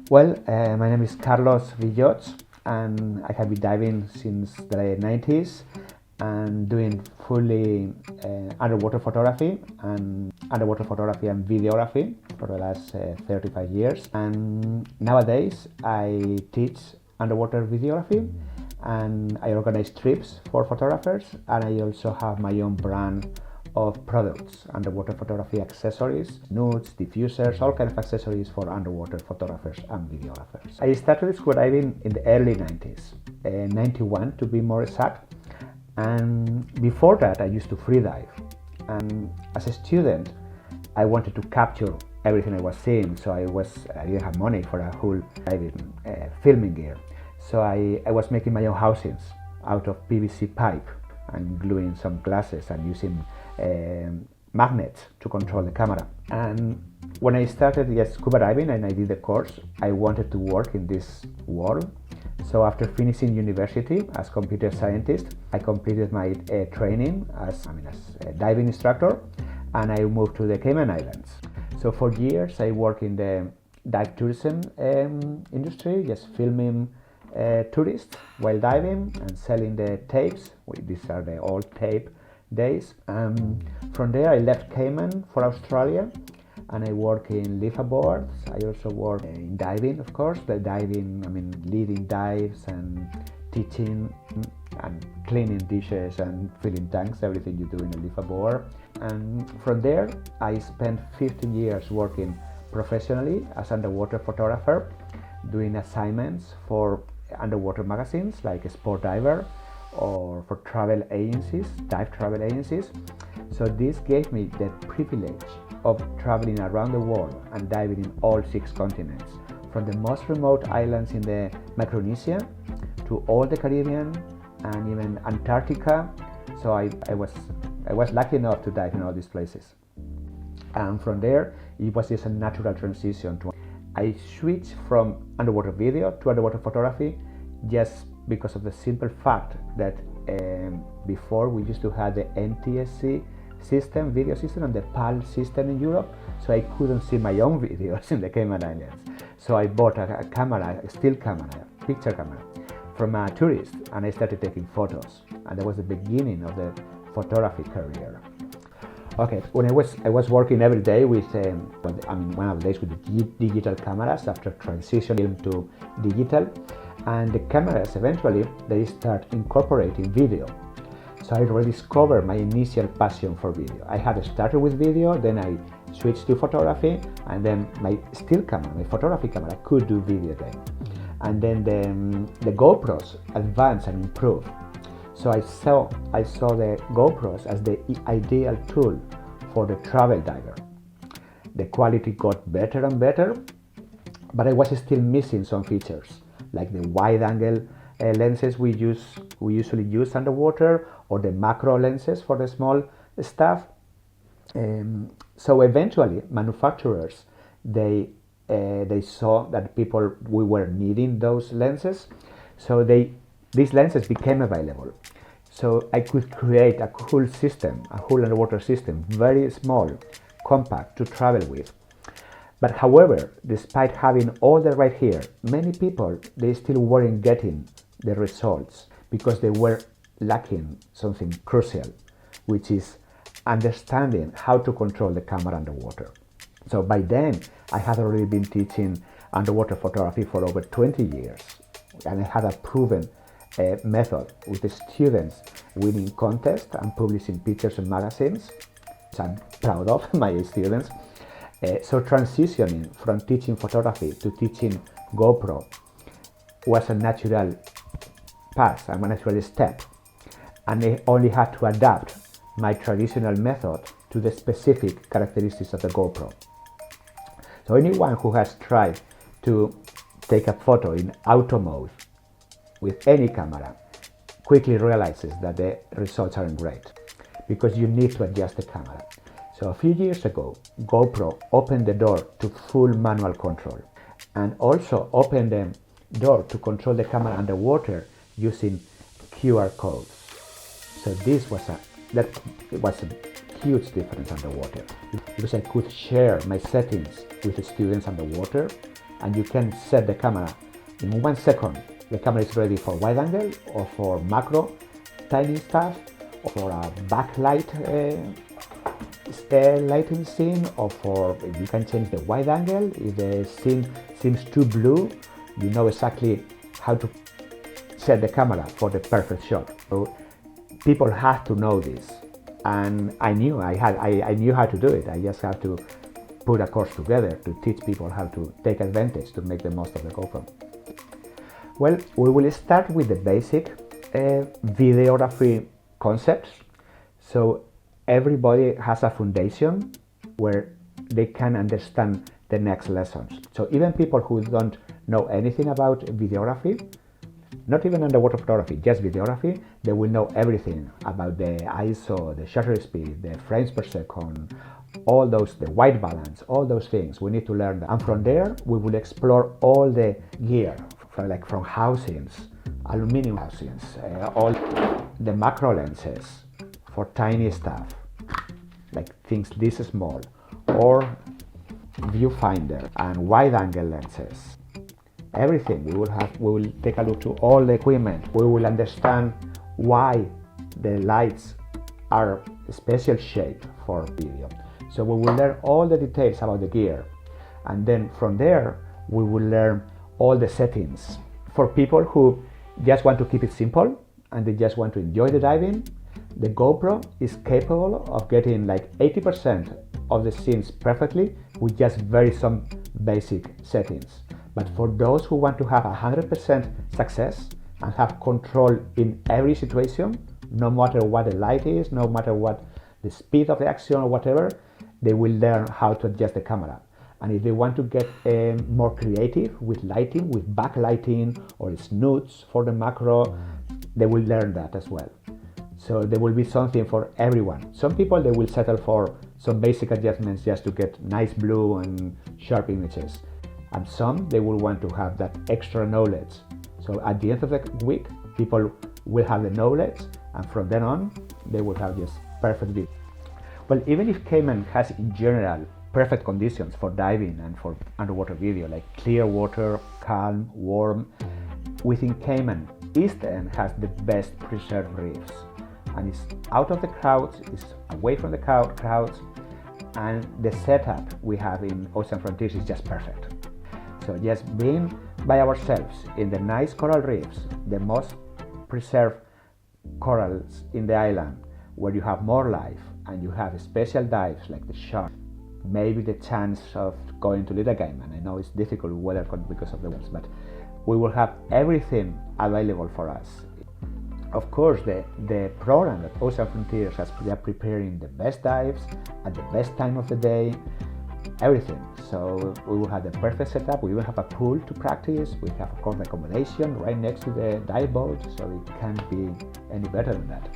My name is Carlos Villoch, and I have been diving since the late 90s and doing fully underwater photography and videography for the last 35 years. And nowadays I teach underwater videography and I organize trips for photographers, and I also have my own brand of products, underwater photography accessories, nudes, diffusers, all kinds of accessories for underwater photographers and videographers. I started scuba diving in the early 90s, 91 to be more exact, and before that I used to free dive. And as a student I wanted to capture everything I was seeing, so I didn't have money for a whole diving filming gear, so I was making my own housings out of PVC pipe and gluing some glasses and using magnets to control the camera. And when I started scuba diving and I did the course, I wanted to work in this world. So after finishing university as computer scientist, I completed my training as a diving instructor, and I moved to the Cayman Islands. So for years I worked in the dive tourism industry, just filming tourists while diving and selling the tapes. These are the old tape days. From there I left Cayman for Australia, and I work in liveaboards. I also work in diving, of course, leading dives and teaching and cleaning dishes and filling tanks, everything you do in a liveaboard. And from there I spent 15 years working professionally as underwater photographer, doing assignments for underwater magazines like Sport Diver or for travel agencies, dive travel agencies. So this gave me the privilege of traveling around the world and diving in all 6 continents, from the most remote islands in the Micronesia to all the Caribbean and even Antarctica. So I was lucky enough to dive in all these places. And from there it was just a natural transition to I switched from underwater video to underwater photography just because of the simple fact that before we used to have the NTSC system, video system, and the PAL system in Europe, so I couldn't see my own videos in the Cayman Islands. So I bought a camera, a still camera, picture camera, from a tourist, and I started taking photos, and that was the beginning of the photography career. Okay, when I was working every day with one of the days with the digital cameras after transitioning to digital, and the cameras eventually they start incorporating video. So I rediscovered my initial passion for video. I had started with video, then I switched to photography, and then my still camera, my photography camera, could do video then. And then the GoPros advanced and improved. So I saw the GoPros as the ideal tool for the travel diver. The quality got better and better, but I was still missing some features, like the wide-angle lenses we usually use underwater, or the macro lenses for the small stuff. So eventually, manufacturers they saw that we were needing those lenses, so these lenses became available. So I could create a cool system, a whole underwater system, very small, compact to travel with. But however, despite having all the right here, many people, they still weren't getting the results because they were lacking something crucial, which is understanding how to control the camera underwater. So by then, I had already been teaching underwater photography for over 20 years, and I had a proven method with the students winning contests and publishing pictures in magazines, which I'm proud of, my students. So transitioning from teaching photography to teaching GoPro was a natural path, a natural step, and I only had to adapt my traditional method to the specific characteristics of the GoPro. So anyone who has tried to take a photo in auto mode with any camera quickly realizes that the results aren't great because you need to adjust the camera. So a few years ago, GoPro opened the door to full manual control, and also opened the door to control the camera underwater using QR codes. So this was a huge difference underwater, because I could share my settings with the students underwater, and you can set the camera in 1 second. The camera is ready for wide angle or for macro tiny stuff, or for a backlight lighting scene, or for you can change the wide angle. If the scene seems too blue, you know exactly how to set the camera for the perfect shot. So people have to know this, and I knew how to do it. I just have to put a course together to teach people how to take advantage, to make the most of the GoPro. Well, we will start with the basic videography concepts. So everybody has a foundation where they can understand the next lessons. So even people who don't know anything about videography, not even underwater photography, just videography, they will know everything about the ISO, the shutter speed, the frames per second, all those, the white balance, all those things. We need to learn that. And from there, we will explore all the gear, from housings, aluminum housings, all the macro lenses for tiny stuff, like things this small, or viewfinder and wide angle lenses. Everything we will take a look to all the equipment. We will understand why the lights are special shape for video. So we will learn all the details about the gear, and then from there we will learn all the settings. For people who just want to keep it simple and they just want to enjoy the diving, the GoPro is capable of getting like 80% of the scenes perfectly with just some basic settings. But for those who want to have 100% success and have control in every situation, no matter what the light is, no matter what the speed of the action or whatever, they will learn how to adjust the camera. And if they want to get more creative with lighting, with backlighting or snoots for the macro, they will learn that as well. So there will be something for everyone. Some people, they will settle for some basic adjustments just to get nice blue and sharp images. And some, they will want to have that extra knowledge. So at the end of the week, people will have the knowledge, and from then on, they will have just perfect video. Well, even if Cayman has in general perfect conditions for diving and for underwater video, like clear water, calm, warm, within Cayman, East End has the best preserved reefs, and it's out of the crowds, it's away from the crowds, and the setup we have in Ocean Frontiers is just perfect. So just being by ourselves in the nice coral reefs, the most preserved corals in the island, where you have more life and you have special dives like the shark, maybe the chance of going to Little Cayman. I know it's difficult weather because of the winds, but we will have everything available for us. Of course, the program that Ocean Frontiers has, they are preparing the best dives at the best time of the day, everything. So we will have the perfect setup. We will have a pool to practice. We have, of course, the accommodation right next to the dive boat, so it can't be any better than that.